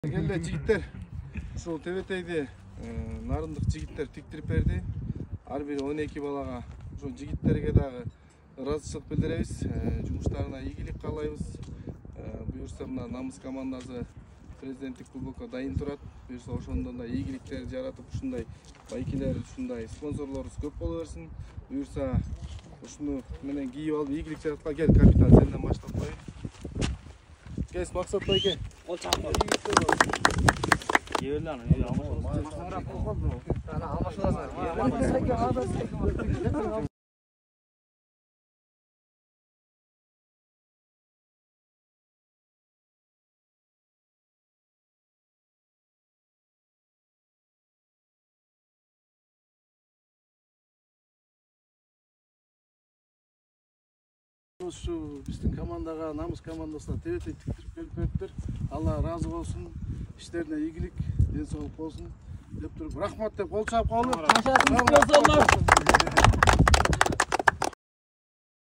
Geldi jigitler. Ушул Тебетейди нарындык жигиттер тиктирип берди. Ар бири 12 балага ошо жигиттерге дагы ыраазычылык билдиребиз. Жумуштарына ийгилик каалайбыз. Буюрса мына намыс командасы президенттик кубокко дайын турат. Буюрса ошондон да ийгиликтерди жаратып ушундай байкелер, ушундай спонсорлорубуз көп боло берсин. Буюрса ушуну менен кийип алып ийгилик жараткан. Кел капитан, сенден баштап коеюн. Кез Максат байке. Ол чакмак. Yevlan, Şu bizim komandaga, namız komandasına Тебетей тиктирип берип бериптир. Allah razı olsun. İşlerine iyilik, den soğuk olsun. Dep turup rahmat dep kol çap kalın.